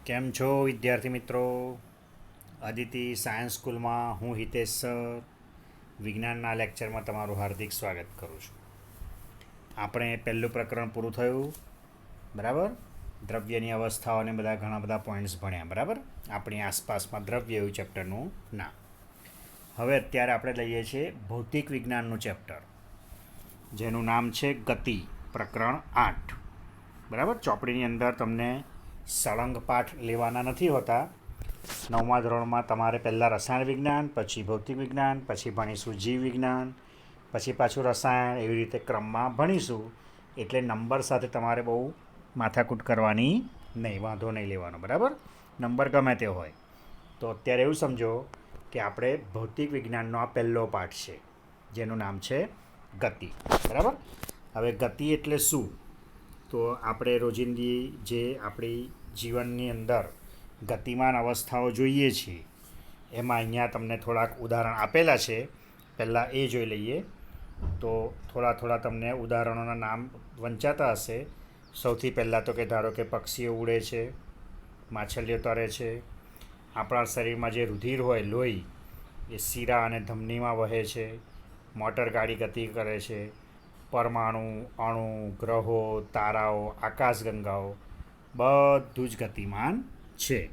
કેમ છો વિદ્યાર્થી મિત્રો? અદિતિ સાયન્સ સ્કૂલમાં હું હિતેશ સર વિજ્ઞાનના લેક્ચરમાં તમારું હાર્દિક સ્વાગત કરું છું. આપણે પહેલું પ્રકરણ પૂરું થયું, બરાબર. દ્રવ્યની અવસ્થાઓને બધા ઘણા બધા પોઈન્ટ્સ ભણ્યા, બરાબર. આપણી આસપાસમાં દ્રવ્ય એવું ચેપ્ટરનું નામ. હવે અત્યારે આપણે લઈએ છીએ ભૌતિક વિજ્ઞાનનું ચેપ્ટર, જેનું નામ છે ગતિ, પ્રકરણ 8. બરાબર. ચોપડીની અંદર તમને સળંગ પાઠ લેવાના નથી હોતા. 9મા ધોરણમાં તમારે પહેલાં રસાયણ વિજ્ઞાન, પછી ભૌતિક વિજ્ઞાન, પછી ભણીશું જીવ વિજ્ઞાન, પછી પાછું રસાયણ, એવી રીતે ક્રમમાં ભણીશું. એટલે નંબર સાથે તમારે બહુ માથાકૂટ કરવાની નહીં, વાંધો નહીં લેવાનો, બરાબર. નંબર ગમે તે હોય. તો અત્યારે એવું સમજો કે આપણે ભૌતિક વિજ્ઞાનનો આ પહેલો પાઠ છે, જેનું નામ છે ગતિ, બરાબર. હવે ગતિ એટલે શું? તો આપણે રોજિંદી જે આપણી જીવનની અંદર ગતિમાન અવસ્થાઓ જોઈએ છીએ, એમાં અહીંયા તમને થોડાક ઉદાહરણ આપેલા છે. પહેલાં એ જોઈ લઈએ. તો થોડા તમને ઉદાહરણોના નામ વંચાતા હશે. સૌથી પહેલાં તો કે ધારો કે પક્ષીઓ ઉડે છે, માછલીઓ તરે છે, આપણા શરીરમાં જે રુધિર હોય, લોહી, એ શીરા અને ધમનીમાં વહે છે, મોટર ગાડી ગતિ કરે છે, પરમાણુ, અણુ, ગ્રહો, તારાઓ, આકાશગંગાઓ બધું જ ગતિમાન છે.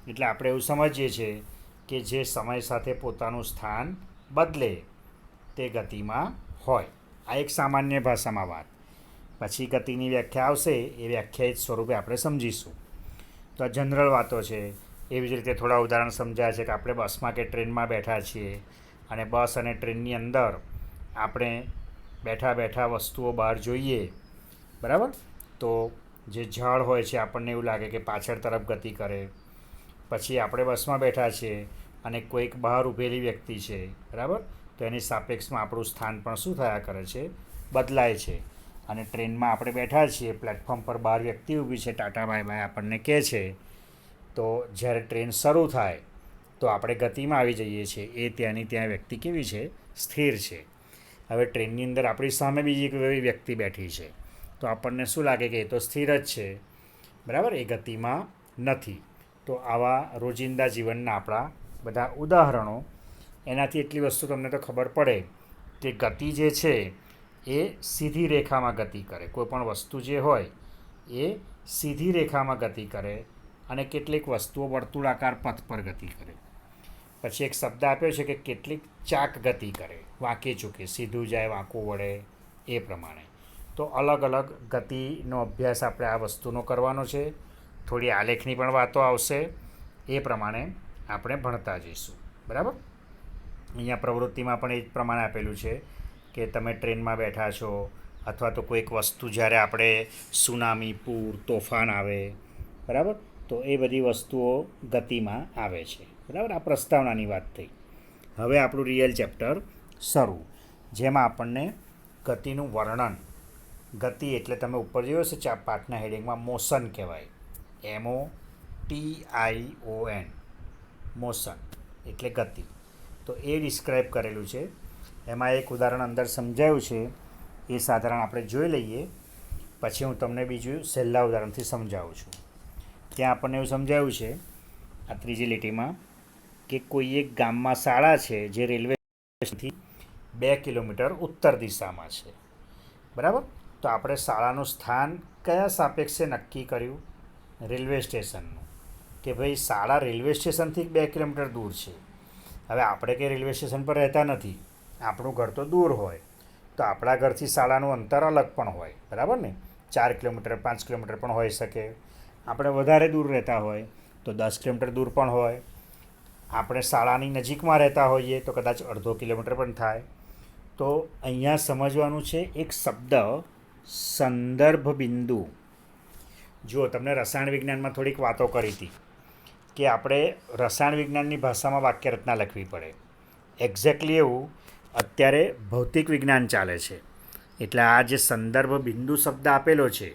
એટલે આપણે એવું સમજીએ છીએ કે જે સમય સાથે પોતાનું સ્થાન બદલે તે ગતિમાં હોય. આ એક સામાન્ય ભાષામાં વાત. પછી ગતિની વ્યાખ્યા આવશે, એ વ્યાખ્યાયિત સ્વરૂપે આપણે સમજીશું. તો આ જનરલ વાતો છે. એવી જ રીતે થોડા ઉદાહરણ સમજાય છે કે આપણે બસમાં કે ટ્રેનમાં બેઠા છીએ, અને બસ અને ટ્રેનની અંદર આપણે બેઠા બેઠા વસ્તુઓ બહાર જોઈએ, બરાબર. તો જે ઝાડ હોય છે, આપણને એવું લાગે કે પાછળ તરફ ગતિ કરે. પછી આપણે બસમાં બેઠા છીએ અને કોઈક બહાર ઊભેલી વ્યક્તિ છે, બરાબર. તો એની સાપેક્ષમાં આપણું સ્થાન પણ શું થયા કરે છે? બદલાય છે. અને ટ્રેનમાં આપણે બેઠા છીએ, પ્લેટફોર્મ પર બહાર વ્યક્તિ ઊભી છે, ટાટા બાય બાય આપણને કહે છે. તો જ્યારે ટ્રેન શરૂ થાય તો આપણે ગતિમાં આવી જઈએ છીએ. એ ત્યાંની ત્યાં વ્યક્તિ કેવી છે? સ્થિર છે. હવે ટ્રેનની અંદર આપણી સામે બીજી કોઈ વ્યક્તિ બેઠી છે, તો આપણને શું લાગે કે એ તો સ્થિર જ છે, બરાબર, એ ગતિમાં નથી. તો આવા રોજિંદા જીવનના આપણા બધા ઉદાહરણો. એનાથી એટલી વસ્તુ તમને તો ખબર પડે કે ગતિ જે છે એ સીધી રેખામાં ગતિ કરે. કોઈ પણ વસ્તુ જે હોય એ સીધી રેખામાં ગતિ કરે, અને કેટલીક વસ્તુઓ વર્તુળાકાર પથ પર ગતિ કરે. પછી એક શબ્દ આપ્યો છે કે કેટલીક ચાક ગતિ કરે, વાંકે ચૂકે, સીધું જાય, વાંકું વળે, એ પ્રમાણે. તો અલગ અલગ ગતિનો અભ્યાસ આપણે આ વસ્તુનો કરવાનો છે. થોડી આલેખની પણ વાતો આવશે. એ પ્રમાણે આપણે ભણતા જઈશું, બરાબર. અહીંયા પ્રવૃત્તિમાં પણ એ જ પ્રમાણે આપેલું છે કે તમે ટ્રેનમાં બેઠા છો, અથવા તો કોઈક વસ્તુ જ્યારે આપણે સુનામી, પૂર, તોફાન આવે, બરાબર, તો એ બધી વસ્તુઓ ગતિમાં આવે છે, બરાબર. આ પ્રસ્તાવનાની વાત થઈ. હવે આપણું રિયલ ચેપ્ટર શરૂ, જેમાં આપણને ગતિનું વર્ણન. ગતિ એટલે તમે ઉપર જોયો છે પાઠના હેડિંગમાં મોશન કહેવાય, MOTION, મોશન એટલે ગતિ. તો એ ડિસ્ક્રાઈબ કરેલું છે. એમાં એક ઉદાહરણ અંદર સમજાયું છે, એ સાધારણ આપણે જોઈ લઈએ. પછી હું તમને બીજું સહેલા ઉદાહરણથી સમજાવું છું. ત્યાં આપણને એવું સમજાયું છે આ ત્રીજી લીટીમાં કે કોઈ એક ગામમાં શાળા છે જે રેલવે સ્ટેશનથી 2 કિલોમીટર ઉત્તર દિશામાં છે, બરાબર. તો આપણે શાળાનું સ્થાન કયા સાપેક્ષે નક્કી કર્યું? રેલવે સ્ટેશનનું. કે ભાઈ શાળા રેલવે સ્ટેશનથી 2 કિલોમીટર દૂર છે. હવે આપણે કંઈ રેલવે સ્ટેશન પર રહેતા નથી, આપણું ઘર તો દૂર હોય. તો આપણા ઘરથી શાળાનું અંતર અલગ પણ હોય, બરાબર ને. 4 કિલોમીટર, 5 કિલોમીટર પણ હોઈ શકે. આપણે વધારે દૂર રહેતા હોય તો 10 કિલોમીટર દૂર પણ હોય. આપણે શાળાની નજીકમાં રહેતા હોઈએ તો કદાચ અડધો કિલોમીટર પણ થાય. તો અહીંયા સમજવાનું છે એક શબ્દ, સંદર્ભ બિંદુ. જુઓ, તમને રસાયણ વિજ્ઞાનમાં થોડીક વાતો કરી હતી કે આપણે રસાયણ વિજ્ઞાનની ભાષામાં વાક્યરચના લખવી પડે. એક્ઝેક્ટલી એવું અત્યારે ભૌતિક વિજ્ઞાન ચાલે છે. એટલે આ જે સંદર્ભ બિંદુ શબ્દ આપેલો છે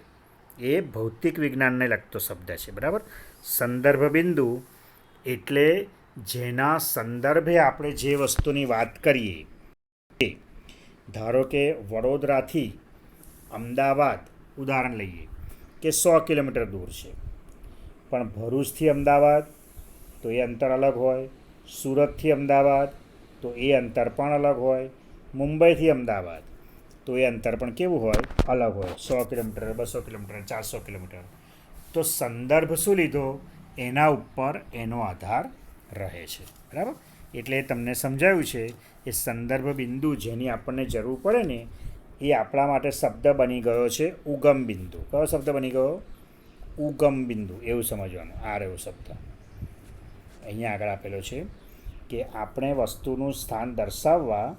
એ ભૌતિક વિજ્ઞાનને લગતો શબ્દ છે, બરાબર. સંદર્ભ બિંદુ એટલે જેના સંદર્ભે આપણે જે વસ્તુની વાત કરીએ. ધારો કે વડોદરાથી અમદાવાદ ઉદાહરણ લઈએ કે 100 કિલોમીટર દૂર છે, પણ ભરૂચથી અમદાવાદ તો એ અંતર અલગ હોય, સુરતથી અમદાવાદ તો એ અંતર પણ અલગ હોય, મુંબઈથી અમદાવાદ તો એ અંતર પણ કેવું હોય? અલગ હોય. 100 કિલોમીટર, 200 કિલોમીટર, 400 કિલોમીટર. તો સંદર્ભ શું લીધો? એના ઉપર એનો આધાર રહે છે. બરાબર? એટલે તમને સમજાયું છે એ સંદર્ભ બિંદુ જેની આપણને જરૂર પડે ને એ આપણા માટે શબ્દ બની ગયો છે ઉગમ બિંદુ. કયો શબ્દ બની ગયો? ઉગમ બિંદુ. એવું સમજવાનું. આ રહ્યો શબ્દ અહીંયા આગળ આપેલો છે કે આપણે વસ્તુનું સ્થાન દર્શાવવા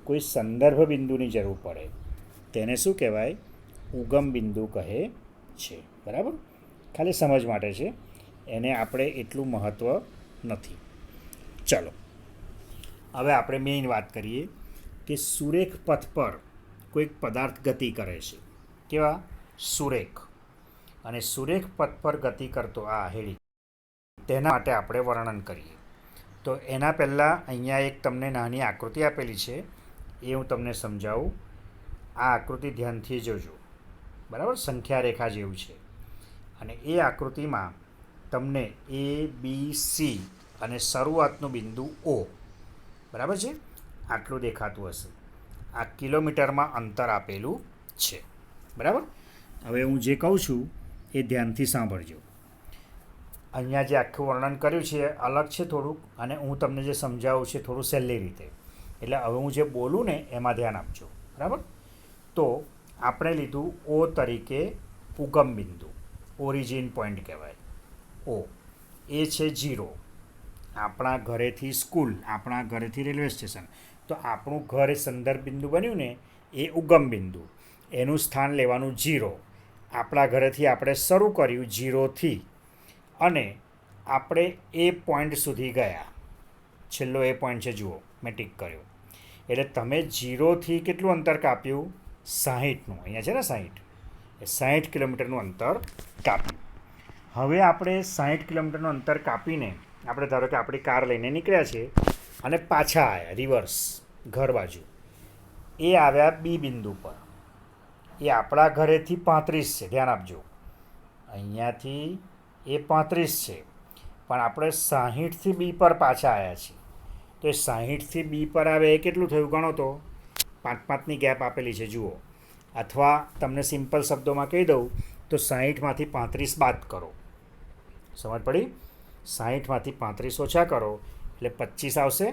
કોઈ સંદર્ભ બિંદુની જરૂર પડે તેને શું કહેવાય? ઉગમ બિંદુ કહે છે. બરાબર? ખાલી સમજ માટે છે, એને આપણે એટલું મહત્ત્વ નથી. ચલો હવે આપણે મેઇન વાત કરીએ કે સુરેખ પથ પર કોઈક પદાર્થ ગતિ કરે છે. કેવા? સુરેખ. અને સુરેખ પથ પર ગતિ કરતો આ હેડી તેના માટે આપણે વર્ણન કરીએ. તો એના પહેલાં અહીંયા એક તમને નાની આકૃતિ આપેલી છે એ હું તમને સમજાવું. આ આકૃતિ ધ્યાનથી જોજો. બરાબર? સંખ્યા રેખા જેવું છે. અને એ આકૃતિમાં તમને એ બી સી અને શરૂઆતનું બિંદુ ઓ, બરાબર છે, આટલું દેખાતું હશે. આ કિલોમીટરમાં અંતર આપેલું છે. બરાબર? હવે હું જે કહું છું એ ધ્યાનથી સાંભળજો. અહીંયા જે આખું વર્ણન કર્યું છે એ અલગ છે થોડુંક, અને હું તમને જે સમજાવું છે થોડું સહેલી રીતે. એટલે હવે હું જે બોલું ને એમાં ધ્યાન આપજો. બરાબર? તો આપણે લીધું ઓ તરીકે ઉગમ બિંદુ, ઓરિજિન પોઈન્ટ કહેવાય. ઓ એ છે 0. આપણા ઘરેથી સ્કૂલ, આપણા ઘરેથી રેલવે સ્ટેશન. તો આપણું ઘર એ સંદર્ભ બિંદુ બન્યું ને એ ઉગમ બિંદુ. એનું સ્થાન લેવાનું 0. આપણા ઘરેથી આપણે શરૂ કર્યું 0થી અને આપણે એ પોઈન્ટ સુધી ગયા. છેલ્લો એ પોઈન્ટ છે, જુઓ મેં ટીક કર્યો. એટલે તમે 0થી કેટલું અંતર કાપ્યું? 60નું. અહીંયા છે ને 60. એ 60 કિલોમીટરનું અંતર કાપ્યું. હવે આપણે 60 કિલોમીટરનું અંતર કાપીને આપણે ધારો કે આપણી કાર લઈને નીકળ્યા છે અને પાછા આવ્યા રિવર્સ ઘર બાજુ. એ આવ્યા બી બિંદુ પર. એ આપણા ઘરેથી 35 છે. ધ્યાન આપજો. અહીંયાથી એ 35 છે, પણ આપણે 60થી બી પર પાછા આવ્યા છીએ. તો એ 60થી બી પર આવે એ કેટલું થયું? ગણો તો. 5-5ની ગેપ આપેલી છે, જુઓ. અથવા તમને સિમ્પલ શબ્દોમાં કહી દઉં તો 60માંથી 35 બાદ કરો. સમજ પડી? 60માંથી 35 ઓછા કરો એટલે 25 આવશે.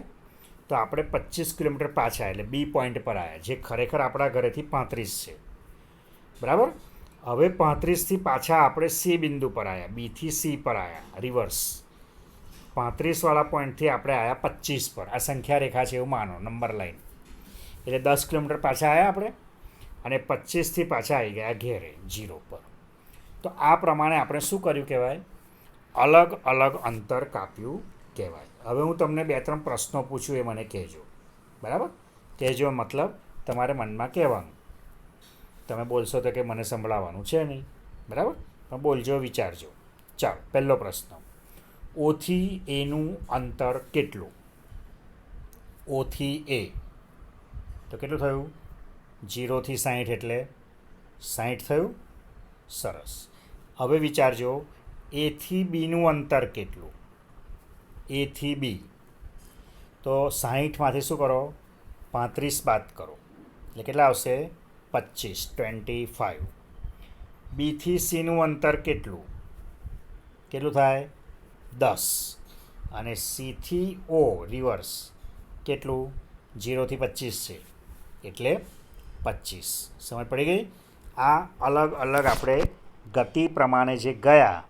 તો આપણે 25 કિલોમીટર પાછા એટલે બી પોઈન્ટ પર આવ્યા, જે ખરેખર આપણા ઘરેથી 35 છે. બરાબર? હવે 35થી પાછા આપણે સી બિંદુ પર આવ્યા, બીથી સી પર આવ્યા રિવર્સ. 35વાળા પોઈન્ટથી આપણે આવ્યા 25 પર. આ સંખ્યા રેખા છે એવું માનો, નંબર લાઈન. એટલે 10 કિલોમીટર પાછા આવ્યા આપણે અને 25થી પાછા આવી ગયા ઘેરે 0 પર. તો આ પ્રમાણે આપણે શું કર્યું કહેવાય? અલગ અલગ અંતર કાપ્યું કહેવાય. હવે હું તમને 2-3 પ્રશ્નો પૂછું, એ મને કહેજો. બરાબર? કહેજો મતલબ તમારે મનમાં કહેવાનું. તમે બોલશો તો કે મને સંભળાવવાનું છે નહીં. બરાબર? પણ બોલજો, વિચારજો. ચાલો, પહેલો પ્રશ્ન. ઓથી એનું અંતર કેટલું? ઓથી એ તો કેટલું થયું? 0થી 60 એટલે 60 થયું. સરસ. હવે વિચારજો, એથી બીનું અંતર કેટલું? એથી બી તો 60માંથી શું કરો? 35 બાદ કરો એટલે કેટલા આવશે? 25. બીથી સીનું અંતર કેટલું? કેટલું થાય? 10. અને સીથી ઓ રિવર્સ કેટલું? 0થી 25 છે એટલે 25. સમજ પડી ગઈ? આ અલગ અલગ આપણે ગતિ પ્રમાણે જે ગયા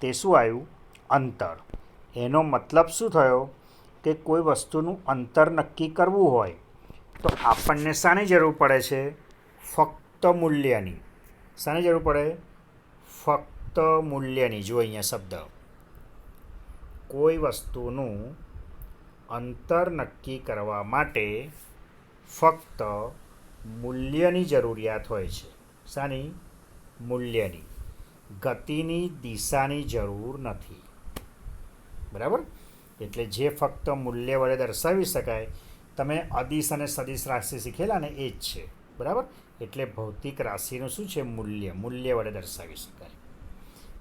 તે શું આવ્યું? અંતર. એનો મતલબ શું થયો કે કોઈ વસ્તુનું અંતર નક્કી કરવું હોય તો આપણને શાની જરૂર પડે છે? ફક્ત મૂલ્યની. શાની જરૂર પડે? ફક્ત મૂલ્યની. જો અહીંયા શબ્દ, કોઈ વસ્તુનું અંતર નક્કી કરવા માટે ફક્ત મૂલ્યની જરૂરિયાત હોય છે. શાની? મૂલ્યની. ગતિની દિશાની જરૂર નથી. બરાબર? એટલે જે ફક્ત મૂલ્ય વડે દર્શાવી શકાય. તમે અદિશ અને સદિશ રાશિ શીખેલા ને એ જ છે. બરાબર? એટલે ભૌતિક રાશિનું શું છે? મૂલ્ય. મૂલ્ય વડે દર્શાવી શકાય.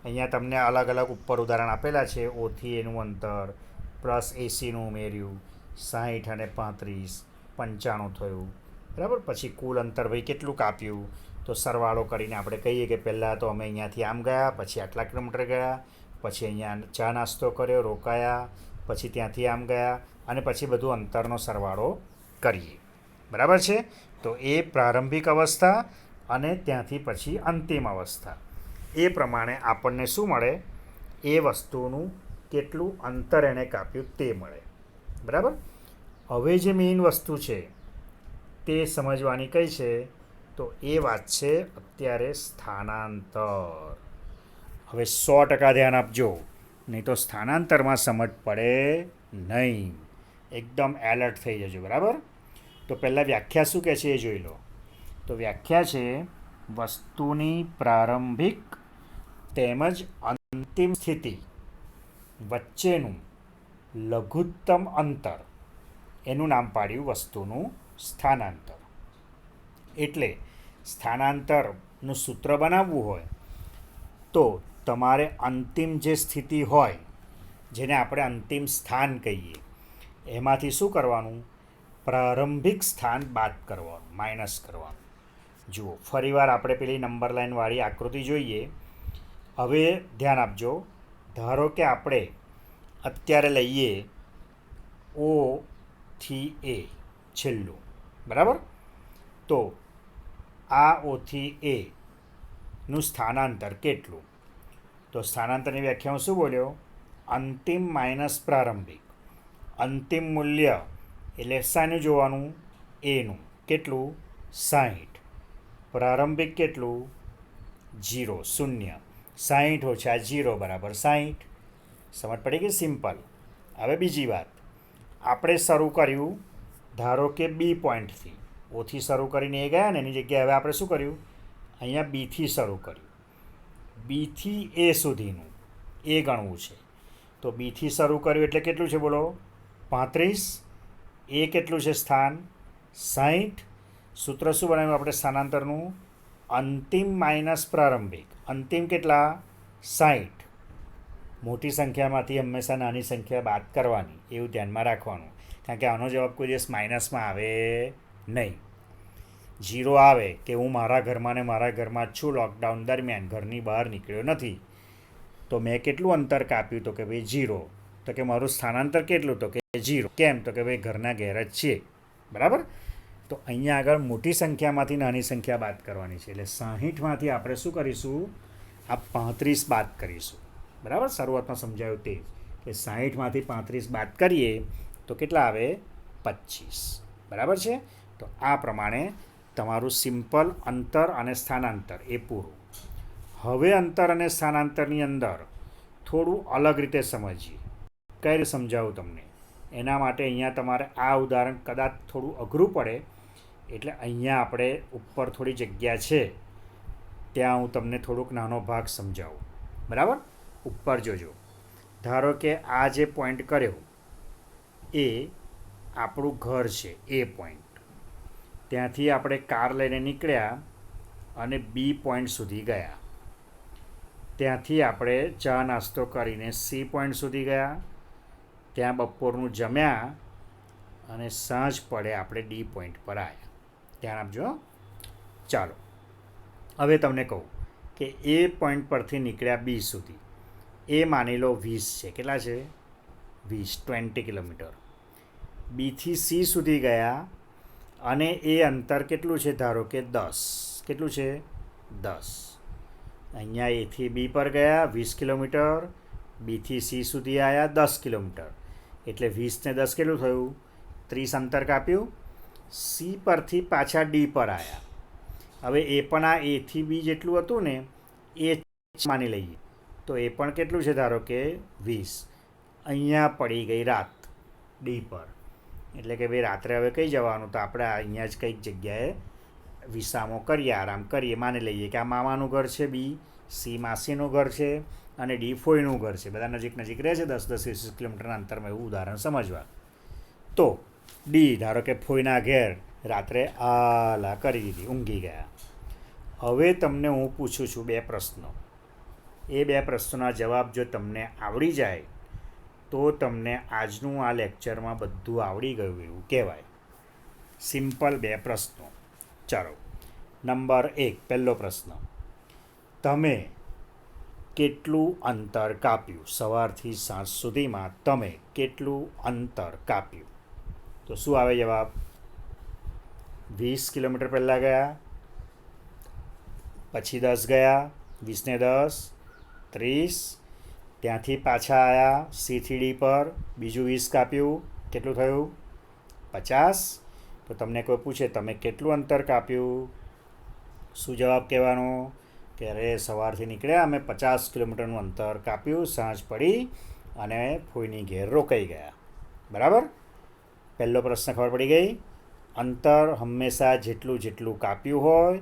અહીંયા તમને અલગ અલગ ઉપર ઉદાહરણ આપેલા છે. ઓથી એનું અંતર પ્લસ એસીનું ઉમેર્યું, 60 અને 35, 95 થયું. બરાબર. પછી કુલ અંતર ભાઈ કેટલું કાપ્યું, તો સરવાળો કરીને આપણે કહીએ કે પહેલાં તો અમે અહીંયાથી આમ ગયા, પછી આટલા કિલોમીટર ગયા, પછી અહીંયા ચા નાસ્તો કર્યો, રોકાયા, પછી ત્યાંથી આમ ગયા, અને પછી બધું અંતરનો સરવાળો કરીએ. બરાબર છે. તો એ પ્રારંભિક અવસ્થા અને ત્યાંથી પછી અંતિમ અવસ્થા, એ પ્રમાણે આપણને શું મળે, એ વસ્તુનું કેટલું અંતર એણે કાપ્યું તે મળે. બરાબર. હવે જે મેઇન વસ્તુ છે તે સમજવાની કઈ છે, તો એ વાત છે અત્યારે સ્થાનાંતર. હવે 100% ધ્યાન આપજો, નહીં તો સ્થાનાંતરમાં સમજ પડે નહીં. એકદમ એલર્ટ થઈ જજો. બરાબર. તો પહેલાં વ્યાખ્યા શું કહે છે એ જોઈ લો. તો વ્યાખ્યા છે વસ્તુની પ્રારંભિક તેમજ અંતિમ સ્થિતિ વચ્ચેનું લઘુત્તમ અંતર, એનું નામ પાડ્યું વસ્તુનું સ્થાનાંતર. એટલે સ્થાનાંતરનું સૂત્ર બનાવવું હોય તો તમારે અંતિમ જે સ્થિતિ હોય, જેને આપણે અંતિમ સ્થાન કહીએ, એમાંથી શું કરવાનું, પ્રારંભિક સ્થાન બાદ કરવાનું, માઇનસ કરવાનું. જુઓ ફરીવાર આપણે પેલી નંબર લાઈનવાળી આકૃતિ જોઈએ. હવે ધ્યાન આપજો. ધારો કે આપણે અત્યારે લઈએ ઓ થી એ છેલ્લું. બરાબર. તો આ ઓથી એનું સ્થાનાંતર કેટલું, તો સ્થાનાંતરની વ્યાખ્યામાં શું બોલ્યો, અંતિમ માઇનસ પ્રારંભિક. અંતિમ મૂલ્ય એટલે શાનું જોવાનું, એનું કેટલું, 60. પ્રારંભિક કેટલું, 0, 0. 60 ઓછા 0 બરાબર 60. સમજ પડી ગઈ, સિમ્પલ. હવે બીજી વાત, આપણે શરૂ કર્યું ધારો કે બી પોઈન્ટથી, ઓથી શરૂ કરીને એ ગયા ને, એની જગ્યાએ હવે આપણે શું કર્યું, અહીંયા બીથી શરૂ કર્યું. બીથી એ સુધીનું એ ગણવું છે. તો બીથી શરૂ કર્યું એટલે કેટલું છે બોલો, 35. એ કેટલું છે સ્થાન, 60. સૂત્ર શું બનાવ્યું આપણે સ્થાનાંતરનું, અંતિમ માઇનસ પ્રારંભિક. અંતિમ કેટલા, 60. મોટી સંખ્યામાંથી હંમેશા નાની સંખ્યા બાદ કરવાની, એવું ધ્યાનમાં રાખવાનું. કારણ કે આનો જવાબ કોઈ દિવસ માઇનસમાં આવે નહીં. 0 આવે કે હું મારા ઘરમાં ને મારા ઘરમાં જ છું, લોકડાઉન દરમિયાન ઘરની બહાર નીકળ્યો નથી, તો મેં કેટલું અંતર કાપ્યું, તો કે ભાઈ 0. તો કે મારું સ્થાનાંતર કેટલું, તો કે 0. કેમ, તો કે ભાઈ ઘરના ઘેર જ છીએ. બરાબર. તો અહીંયા આગળ મોટી સંખ્યામાંથી નાની સંખ્યા બાદ કરવાની છે. એટલે 60માંથી આપણે શું કરીશું, આ 35 બાદ કરીશું. બરાબર. શરૂઆતમાં સમજાયું તે કે 60માંથી 35 બાદ કરીએ તો કેટલા આવે, 25. બરાબર છે. તો આ પ્રમાણે તમારું સિમ્પલ અંતર અને સ્થાનાંતર એ પૂરું. હવે અંતર અને સ્થાનાંતરની અંદર થોડું અલગ રીતે સમજીએ. કઈ રીતે સમજાવું તમને, એના માટે અહીંયા તમારે આ ઉદાહરણ કદાચ થોડું અઘરું પડે, એટલે અહીંયા આપણે ઉપર થોડી જગ્યા છે ત્યાં હું તમને થોડુંક નાનો ભાગ સમજાવું. બરાબર. ઉપર જોજો. ધારો કે આ જે પોઈન્ટ કર્યો એ આપણું ઘર છે, એ પોઈન્ટ. ત્યાંથી આપણે કાર લઈને નીકળ્યા અને બી પોઈન્ટ સુધી ગયા. ત્યાંથી આપણે ચા નાસ્તો કરીને સી પોઈન્ટ સુધી ગયા. ત્યાં બપોરનું જમ્યા અને સાંજ પડે આપણે ડી પોઈન્ટ પર આવ્યા. ધ્યાન આપજો. ચાલો હવે તમને કહું કે એ પોઈન્ટ પરથી નીકળ્યા બી સુધી, એ માની લો 20 છે. કેટલા છે, 20 કિલોમીટર. બીથી સી સુધી ગયા અને એ અંતર કેટલું છે, ધારો કે 10. કેટલું છે, 10. અહીંયા એથી બી પર ગયા 20 કિલોમીટર, બીથી સી સુધી આવ્યા 10 કિલોમીટર. એટલે 20 ને 10 કેટલું થયું, 30 અંતર કાપ્યું. સી પરથી પાછા ડી પર આવ્યા. હવે એ પણ આ એથી બી જેટલું હતું ને એ માની લઈએ, તો એ પણ કેટલું છે, ધારો કે 20. અહીંયા પડી ગઈ રાત ડી પર. એટલે કે ભાઈ રાત્રે હવે કઈ જવાનું, તો આપણે અહીંયા જ કંઈક જગ્યાએ વિસામો કરીએ, આરામ કરીએ. માની લઈએ કે આ મામાનું ઘર છે બી, સી માસીનું ઘર છે અને ડી ફોઈનું ઘર છે. બધા નજીક નજીક રહે છે, 10-20 કિલોમીટરના અંતરમાં. એવું ઉદાહરણ સમજવા. તો ડી ધારો કે ફોઈના ઘેર રાત્રે આલા કરી દીધી, ઊંઘી ગયા. હવે તમને હું પૂછું છું બે પ્રશ્નો. એ 2 પ્રશ્નોના જવાબ જો તમને આવડી જાય તો તમને આજનું આ લેક્ચરમાં બધું આવડી ગયું એવું કહેવાય. સિમ્પલ 2 પ્રશ્નો. ચાલો, નંબર 1, પહેલો પ્રશ્ન. તમે કેટલું અંતર કાપ્યું? સવારથી સાંજ સુધીમાં તમે કેટલું અંતર કાપ્યું? તો શું આવે જવાબ? 20 કિલોમીટર પહેલાં ગયા, પછી 10 ગયા, 20 ને 10 30, ત્યાંથી પાછા આવ્યા C થી D પર, બીજું 20 કાપ્યું, કેટલું થયું? 50. તો તમને કોઈ પૂછે તમે કેટલું અંતર કાપ્યું, શું જવાબ કહેવાનો? કે અરે સવારથી નીકળ્યા અમે 50 કિલોમીટરનું અંતર કાપ્યું, સાંજ પડી અને ફોઈની ઘેર રોકાઈ ગયા. બરાબર? પહેલો પ્રશ્ન ખબર પડી ગઈ. અંતર હંમેશા જેટલું કાપ્યું હોય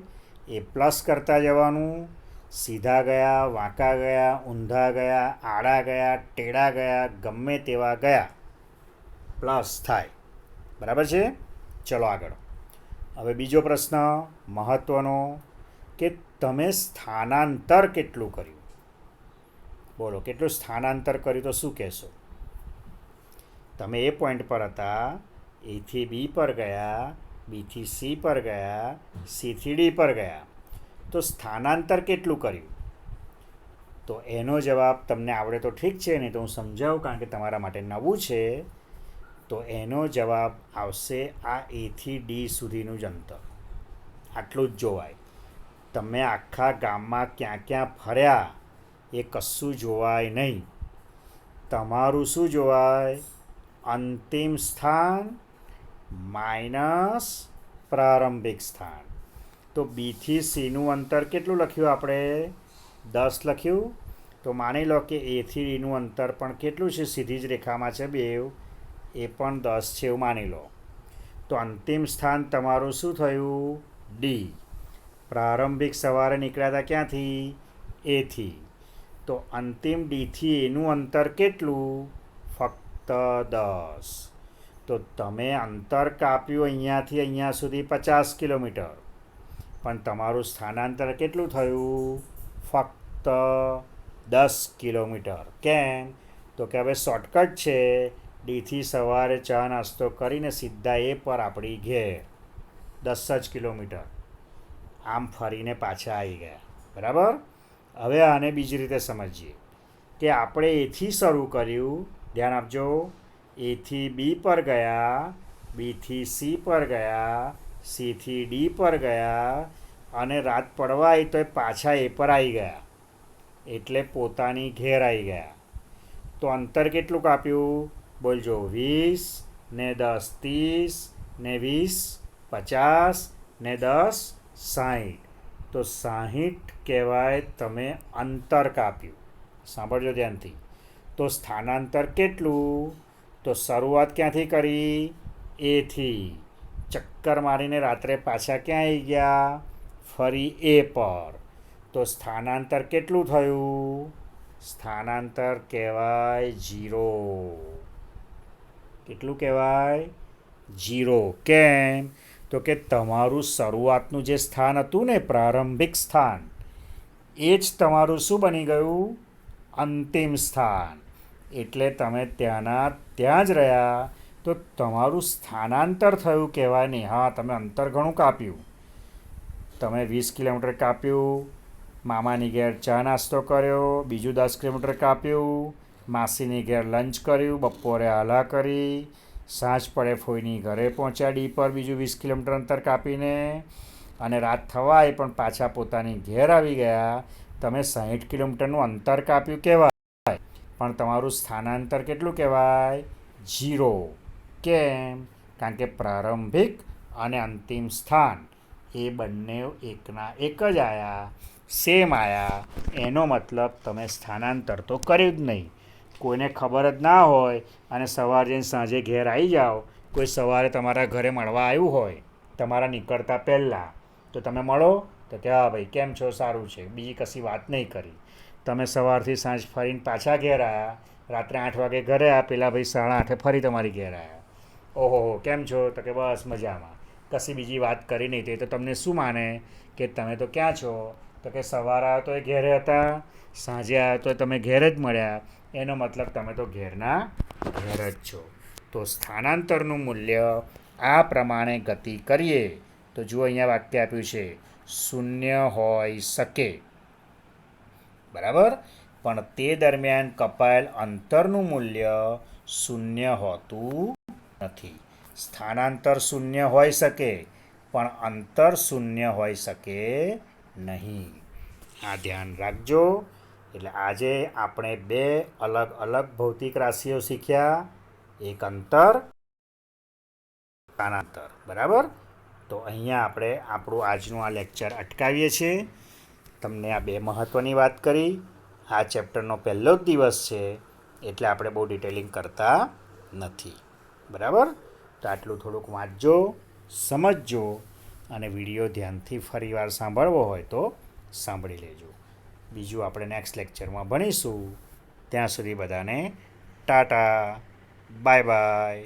એ પ્લસ કરતા જવાનું. સીધા ગયા, વાંકા ગયા, ઊંધા ગયા, આડા ગયા, ટેડા ગયા, ગમે તેવા ગયા પ્લસ થાય. બરાબર છે? ચલો આગળ. હવે બીજો પ્રશ્ન મહત્ત્વનો, કે તમે સ્થાનાંતર કેટલું કર્યું? બોલો, કેટલું સ્થાનાંતર કર્યું તો શું કહેશો? તમે એ પોઈન્ટ પર હતા, A થી B પર ગયા, B થી C પર ગયા, C થી D પર ગયા, તો સ્થાનાંતર કેટલું કર્યું? તો એનો જવાબ તમને આવડે તો ઠીક છે, નહીં તો હું સમજાવું, કારણ કે તમારા માટે નવું છે. તો એનો જવાબ આવશે આ A થી D સુધીનું જ અંતર. આટલું જ જોવાય. તમે આખા ગામમાં ક્યાં ક્યાં ફર્યા એ કશું જોવાય નહીં. તમારું શું જોવાય? અંતિમ સ્થાન માઇનસ પ્રારંભિક સ્થાન. તો B થી Cનું અંતર કેટલું લખ્યું આપણે? 10 લખ્યું. તો માની લો કે A થી Dનું અંતર પણ કેટલું છે? સીધી જ રેખામાં છે બેવ, એ પણ 10 છે એવું માની લો. તો અંતિમ સ્થાન તમારું શું થયું? D. પ્રારંભિક સવારે નીકળ્યા હતા ક્યાંથી? A થી. તો અંતિમ D થી Aનું અંતર કેટલું? ફક્ત 10. તો તમે અંતર કાપ્યું અહીંયાથી અહીંયા સુધી 50 કિલોમીટર, પણ તમારું સ્થાનાંતર કેટલું થયું? ફક્ત 10 કિલોમીટર. કેમ? તો કે હવે શોર્ટકટ છે. D થી સવારે ચા નાસ્તો કરીને સીધા A પર આપણી ઘેર 10 જ કિલોમીટર. આમ ફરીને પાછા આવી ગયા. બરાબર? હવે આને બીજી રીતે સમજીએ, કે આપણે એથી શરૂ કર્યું. ધ્યાન આપજો. A થી B પર ગયા, B થી C પર ગયા, C થી D પર ગયા, અને રાત પડવા આવી તો પાછા A પર આવી ગયા, એટલે પોતાની ઘેર આવી ગયા. તો અંતર કેટલું કાપ્યું? બોલજો. 20 ને 10 30 ને 20 50 ને 10 60. તો 60 કહેવાય તમે અંતર કાપ્યું. સાંભળજો ધ્યાનથી. તો સ્થાનાંતર કેટલું? તો શરૂઆત ક્યાંથી કરી? A થી. ચક્કર મારીને રાત્રે પાછા ક્યાં આવી ગયા? ફરી A પર. તો સ્થાનાંતર કેટલું થયું? સ્થાનાંતર કહેવાય 0. કેટલું કહેવાય? 0. કેમ? તો કે તમારું શરૂઆતનું જે સ્થાન હતું ને, પ્રારંભિક સ્થાન, એ જ તમારું શું બની ગયું? અંતિમ સ્થાન. એટલે તમે ત્યાંના ત્યાં જ રહ્યા, તો તમારું સ્થાનાંતર થયું કહેવાય નહીં. હા, તમે અંતર ઘણું કાપ્યું. તમે 20 કિલોમીટર કાપ્યું, મામાની ઘેર ચા નાસ્તો કર્યો, બીજું 10 કિલોમીટર કાપ્યું, માસીની ઘેર લંચ કર્યું, બપોરે આલા કરી, સાંજ પડે ફોઈની ઘરે પહોંચ્યા D પર બીજું 20 કિલોમીટર અંતર કાપીને, અને રાત થવા એ પણ પાછા પોતાની ઘેર આવી ગયા. તમે 60 કિલોમીટરનું અંતર કાપ્યું કહેવાય, પણ તમારું સ્થાનાંતર કેટલું કહેવાય? 0. કેમ? કારણ કે પ્રારંભિક અને અંતિમ સ્થાન એ બંને એકના એક જ આવ્યા, સેમ આવ્યા. એનો મતલબ તમે સ્થાનાંતર તો કર્યું જ નહીં. કોઈને ખબર જ ના હોય અને સવારે જઈને સાંજે ઘેર આવી જાઓ. કોઈ સવારે તમારા ઘરે મળવા આવ્યું હોય તમારા નીકળતા પહેલાં, તો તમે મળો તો કે હા ભાઈ કેમ છો? સારું છે. બીજી કશી વાત નહીં કરી. તમે સવારથી સાંજ ફરીને પાછા ઘેર આવ્યા, રાત્રે 8 વાગે ઘરે આવ્યા, પેલા ભાઈ 8:30 ફરી તમારી ઘેર આવ્યા. ઓહો કેમ છો? તો કે બસ મજામાં. કશી બીજી વાત કરી નહીં. તો એ તો તમને શું માને કે તમે તો ક્યાં છો? તો કે સવારે આવ્યો તો એ ઘેરે હતા, સાંજે આવ્યો તો તમે ઘેરે જ મળ્યા, એનો મતલબ તમે તો ઘેરના ઘેર જ છો. તો સ્થાનાંતરનું મૂલ્ય આ પ્રમાણે ગતિ કરીએ તો જુઓ અહીંયા વાક્ય આપ્યું છે શૂન્ય હોઈ શકે, બરાબર, પણ તે દરમિયાન કપાયેલ અંતરનું મૂલ્ય શૂન્ય હોતું નથી. સ્થાનાંતર શૂન્ય હોઈ શકે પણ અંતર શૂન્ય હોઈ શકે નહીં. આ ધ્યાન રાખજો. એટલે આજે આપણે બે અલગ અલગ ભૌતિક રાશિઓ શીખ્યા, એક અંતર, સ્થાનાંતર, બરાબર. તો અહીંયા આપણે આપણું આજનું આ લેક્ચર અટકાવીએ છીએ. તમને આ બે મહત્ત્વની વાત કરી. આ ચેપ્ટરનો પહેલો જ દિવસ છે એટલે આપણે બહુ ડિટેલિંગ કરતા નથી, બરાબર. તો આટલું થોડુંક વાંચજો, સમજજો અને વિડીયો ધ્યાનથી ફરીવાર સાંભળવો હોય તો સાંભળી લેજો. બીજું આપણે નેક્સ્ટ લેક્ચરમાં ભણીશું. ત્યાં સુધી બધાને ટાટા, બાય બાય.